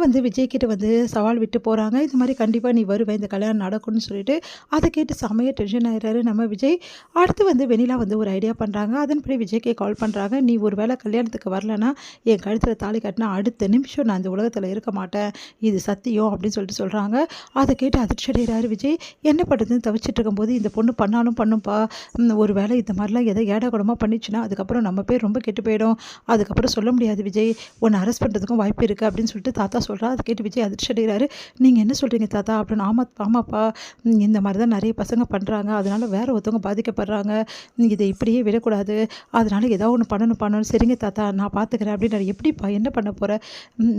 வந்து விஜய் கிட்ட வந்து சவால் விட்டு போறாங்க. இது மாரி கண்டிப்பா நீ வருவ, இந்த கல்யாணம் நடக்கும்னு சொல்லிட்டு, அத கேட்டு செமையா டென்ஷன் ஆயிடுறாரு நம்ம விஜய். அடுத்து வந்து வெண்ணிலா வந்து ஒரு ஐடியா பண்றாங்க. அதன்படி விஜய்க்கே கால் பண்றாங்க. "நீ ஒரு வேள கல்யாணத்துக்கு வரலன்னா, என் கழுத்துல தாலி கட்டினா அடுத்த நிமிஷம் நான் இந்த உலகத்துல இருக்க மாட்டேன். இது சத்தியம்" அப்படின்னு சொல்லிட்டு சொல்றாங்க. அத கேட்டு அதிர்ச்சி அடைகிறாரு விஜய். என்ன பண்றதுன்னு தவிச்சிட்டு இருக்கும்போது, இந்த பொண்ணு பண்ணாலும் பண்ணும்பா. ஒரு வேளை இந்த மாரிலாம் ஏதோ ஏடாகூடமா பண்ணிச்சுன்னா, அதுக்கப்புறம் நம்ம பேர் ரொம்ப கெட்டு போயிடும். அதுக்கப்புறம் சொல்ல முடியாது விஜய். உன்ன அரெஸ்ட் பண்றதுக்கும் வாய்ப்பு இருக்கு அப்படின்னு சொல்லிட்டு தாத்தா சொல்றா. அத கேட்டு விஜய் அதிர்ச்சி அடைகிறாரு. "நீங்க என்ன சொல்றீங்க தாத்தா?" அப்படின்னு. ஆமாப்பா. இந்த மாரி தான் நெறைய பசங்க பண்றாங்க. அதனால வேற ஒருத்தவங்க பாதிக்கப்படுறாங்க. இத இப்படியே விடக்கூடாது. அதனால ஏதாவது ஒண்ணு பண்ணணும். "சரிங்க தாத்தா, நான் பார்த்துக்கிறேன்" அப்படின்னாரு. "எப்படிப்பா? என்ன பண்ண போற?"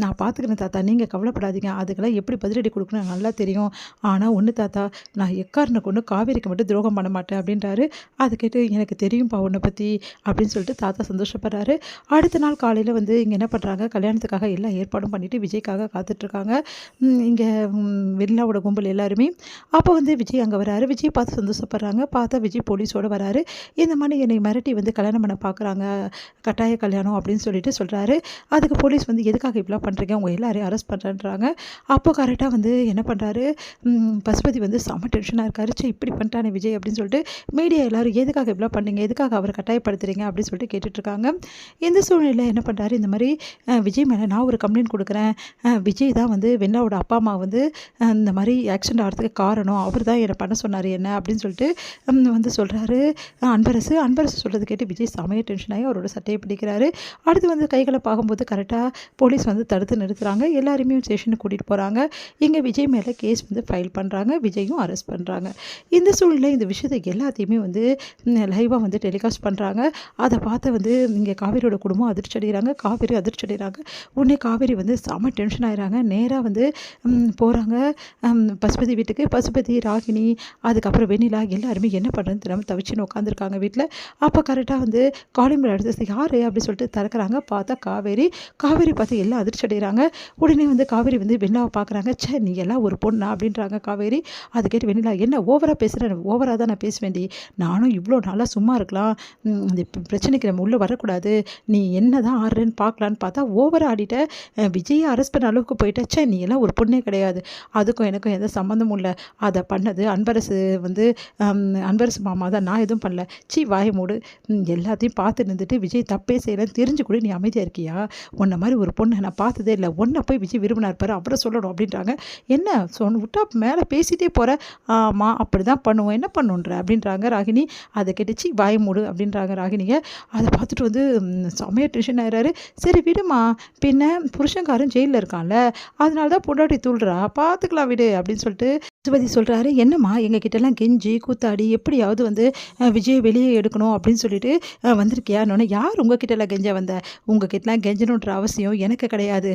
நான் பார்த்துக்கிறேன் தாத்தா. நீங்க கவலைப்படாதீங்க. அதுக்கெல்லாம் எப்படி பதிலடி குடுக்கணும்னு எனக்கு நல்லா தெரியும். ஆனா ஒண்ணு தாத்தா, நான் எக்காரணம் கொண்டு காவேரிக்கு மட்டும் துரோகம் பண்ண மாட்டேன்" அப்படின்றாரு. அத கேட்டு "எனக்கு தெரியும்ப்பா உன்ன பத்தி" அப்படின்னு சொல்லிட்டு தாத்தா சந்தோஷப்படுறாரு. அடுத்த நாள் காலையில வந்து இங்க என்ன பண்றாங்க, கல்யாணத்துக்காக எல்லா ஏற்பாடும் பண்ணிட்டு விஜய்க்காக காத்துட்ருக்காங்க. இங்க வெண்ணிலாவோட கும்பல் எல்லாருமே. அப்போ வந்து விஜய் அங்க வராரு. விஜய் பார்த்து சந்தோஷப்படுறாங்க. பார்த்தா விஜய் போலீஸோட வராரு. இந்த மாரி என்னை மிரட்டி வந்து கல்யாணம் பண்ண பார்க்குறாங்க. கட்டாய கல்யாணம் அப்படின்னு சொல்லிட்டு சொல்றாரு. அதுக்கு போலீஸ் வந்து எதுக்காக இப்படிலாம் பண்றீங்க? உங்க எல்லாரையும் அரெஸ்ட் பண்றேன்றாங்க. அப்போ கரெக்ட்டா வந்து என்ன பண்றாரு, பசுபதி வந்து செம்ம டென்ஷனா இருக்காரு. ச்சே இப்படி பண்ணிட்டானே விஜய் அப்படின்னு சொல்லிட்டு மீடியா எல்லாரும் எதுக்காக இப்படிலாம் பண்ணீங்க? எதுக்காக அவர கட்டாயப்படுத்துறீங்க? அப்படின்னு சொல்லிட்டு கேட்டுட்ருக்காங்க. இந்த சூழ்நிலையில என்ன பண்றாரு, இந்த மாரி விஜய் மேல நான் ஒரு கம்ப்ளைண்ட் குடுக்குறேன். விஜய் தான் வந்து வெண்ணிலாவோட அப்பா, அம்மா வந்து இந்த மாரி ஆக்சிடென்ட் ஆகுறதுக்கு காரணம். அவரு தான் என்ன பண்ண சொன்னாரு என்ன அப்படின்னு சொல்லிட்டு வந்து சொல்றாரு அன்பரசு சொல்றத கேட்டு விஜய் செமையா டென்ஷன் ஆகி அவரோட சட்டைய பிடிக்கிறாரு. அடுத்து வந்து கைகள பார்க்கும்போது கரெக்ட்டா போலீஸ் வந்து தடுத்து நிறுத்துறாங்க. எல்லாரையுமே ஸ்டேஷனுக்கு கூட்டிட்டு போறாங்க. இங்க விஜய் மேல கேஸ் வந்து ஃபைல் பண்றாங்க. விஜயும் அரெஸ்ட் பண்றாங்க. இந்த சூழ்நிலை இந்த விஷயத்த எல்லாத்தையுமே வந்து லைவா வந்து டெலிகாஸ்ட் பண்றாங்க. அத பார்த்து வந்து இங்க காவேரியோட குடும்பம் அதிர்ச்சி அடைகிறாங்க. காவேரி அதிர்ச்சி அடைகிறாங்க. உடனே காவேரி வந்து செம டென்ஷன் ஆயிடுறாங்க. நேரா வந்து போறாங்க பசுபதி வீட்டுக்கு. பசுபதி, ராகினி, அதுக்கப்புறம் வெண்ணிலா எல்லாருமே என்ன பண்ணுறதுன்னு தெரியாம தவிச்சுன்னு உட்காந்துருக்காங்க வீட்ல. அப்போ கரெக்டாக வந்து காலிங் பெல் அடிச்சு யாரு அப்படின்னு சொல்லிட்டு திறக்கிறாங்க. பார்த்தா காவேரி. காவேரி பார்த்து எல்லாம் அதிர்ச்சி அடைகிறாங்க. உடனே வந்து காவேரி வந்து வெண்ணிலாவை பார்க்குறாங்க. ச்சே நீ எல்லாம் ஒரு பொண்ணா அப்படின்றாங்க காவேரி. அதை கேட்டு வெண்ணிலா என்ன ஓவராக பேசுகிறேன், ஓவராக தான் நான் பேசுவேன்டி. நானும் இவ்வளோ நாளாக சும்மா இருக்கலாம். இந்த பிரச்சனைக்கு நம்ம உள்ளே வரக்கூடாது. நீ என்ன தான் ஆடுறேன்னு பார்க்கலான்னு பார்த்தா ஓவராக ஆடிட்ட. விஜயை அரெஸ்ட் பண்ண அளவுக்கு போயிட்ட. ச்சே நீ எல்லாம் ஒரு பொண்ணே கிடையாது. அதுக்கும் எனக்கும் எந்த சம்மந்தமும் இல்லை. அதை பண்ணது அன்பரசு வந்து அன்பரசு மாமா தான். நான் எதுவும் பண்ணல. சீ வாய மூடு. எல்லாத்தையும் பார்த்து நின்றுட்டு விஜய் தப்பே செய்யலைன்னு தெரிஞ்சு கூட நீ அமைதியாக இருக்கியா? உன்ன மாதிரி ஒரு பொண்ணை நான் பார்த்ததே இல்லை. ஒன்றை போய் விஜய் விரும்பினா இருப்பாரு, அப்புறம் சொல்லணும் அப்படின்றாங்க. என்ன சொன்ன விட்டா மேலே பேசிட்டே போகிற. ஆமாம் அப்படி தான் பண்ணுவோம், என்ன பண்ணுன்ற அப்படின்றாங்க ராகினி. அதை கேட்டுச்சு வாய மூடு அப்படின்றாங்க ராகினியை. அதை பார்த்துட்டு வந்து செமையாக டென்ஷன் ஆயிடுறாரு. சரி விடுமா, பின்ன புருஷன்காரன் ஜெயிலில் இருக்கான்ல, அதனால தான் பொண்டாட்டி தூள்றா, பார்த்துக்கலாம் விடு அப்படின்னு சொல்லிட்டு பசுபதி சொல்கிறாரு. என்னம்மா எங்ககிட்டலாம் கெஞ்சி கூத்தாடி எப்படியாவது வந்து விஜய் வெளியே எடுக்கணும் அப்படின்னு சொல்லிட்டு வந்திருக்கியான்னு. யார் உங்ககிட்டலாம் கெஞ்ச வந்த? உங்ககிட்டலாம் கெஞ்சணுன்ற அவசியம் எனக்கு கிடையாது.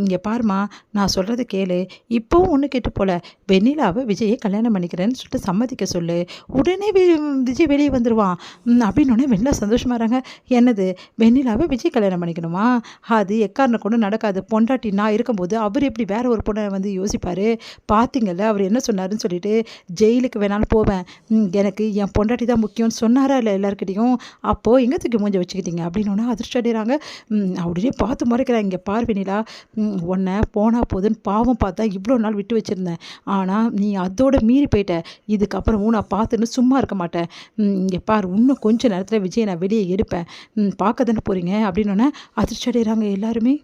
இங்கே பாருமா, நான் சொல்கிறத கேளு. இப்போவும் ஒன்று கெட்டு போல. வெண்ணிலாவை விஜயை கல்யாணம் பண்ணிக்கிறேன்னு சொல்லிட்டு சம்மதிக்க சொல்லு. உடனே விஜய் வெளியே வந்துடுவான் அப்படின்னோடனே வெண்ணிலா சந்தோஷமாகறாங்க. என்னது வெண்ணிலாவை விஜய் கல்யாணம் பண்ணிக்கணுமா? அது எக்காரணம் கொண்டு நடக்காது. பொண்டாட்டி நான் இருக்கும்போது அவர் எப்படி வேற ஒரு பொண்ணை வந்து யோசிப்பார்? பார்த்தீங்கல்ல அவர் என்ன சொன்னாருன்னு சொல்லிட்டு. ஜெயிலுக்கு வேணாலும் போவேன், எனக்கு என் பொண்டாட்டி தான் முக்கியம்னு சொன்னாரா இல்லை எல்லாருக்கிட்டையும்? அப்போது எங்கே தூக்கி மூஞ்ச வச்சுக்கிட்டீங்க அப்படின்னோன்னா அதிர்ஷ்டம் அடைகிறாங்க. அப்படியே பார்த்து முறைக்கிறாங்க. இங்கே பார் வெண்ணிலா, உன்னை போனால் போதுன்னு பாவம் பார்த்தா இவ்வளோ நாள் விட்டு வச்சுருந்தேன். ஆனால் நீ அதோட மீறி போயிட்ட. இதுக்கப்புறமும் நான் பார்த்துன்னு சும்மா இருக்க மாட்டேன். இங்கே பார், இன்னும் கொஞ்சம் நேரத்தில் விஜயை நான் வெளியே எடுப்பேன். பார்க்க தானே போகிறீங்க அப்படின்னோன்னே அதிர்ச்சி அடைகிறாங்க எல்லாருமே.